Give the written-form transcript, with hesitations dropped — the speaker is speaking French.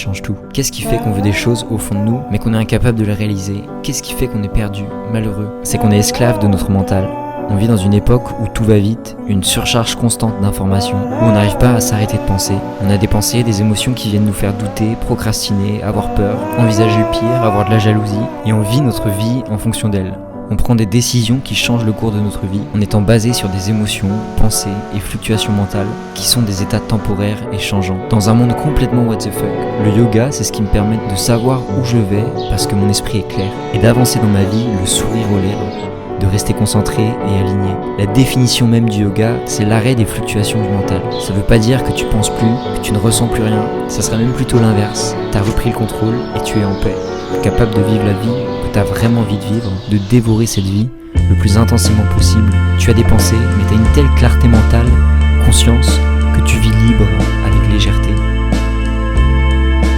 change tout. Qu'est-ce qui fait qu'on veut des choses au fond de nous, mais qu'on est incapable de les réaliser? Qu'est-ce qui fait qu'on est perdu, malheureux? C'est qu'on est esclave de notre mental. On vit dans une époque où tout va vite, une surcharge constante d'informations, où on n'arrive pas à s'arrêter de penser. On a des pensées, des émotions qui viennent nous faire douter, procrastiner, avoir peur, envisager le pire, avoir de la jalousie, et on vit notre vie en fonction d'elle. On prend des décisions qui changent le cours de notre vie en étant basées sur des émotions, pensées et fluctuations mentales qui sont des états temporaires et changeants. Dans un monde complètement what the fuck, le yoga c'est ce qui me permet de savoir où je vais parce que mon esprit est clair et d'avancer dans ma vie le sourire aux lèvres, de rester concentré et aligné. La définition même du yoga, c'est l'arrêt des fluctuations du mental. Ça veut pas dire que tu penses plus, que tu ne ressens plus rien, ça sera même plutôt l'inverse. T'as repris le contrôle et tu es en paix, capable de vivre la vie que t'as vraiment envie de vivre, de dévorer cette vie le plus intensément possible. Tu as des pensées, mais t'as une telle clarté mentale, conscience, que tu vis libre avec légèreté.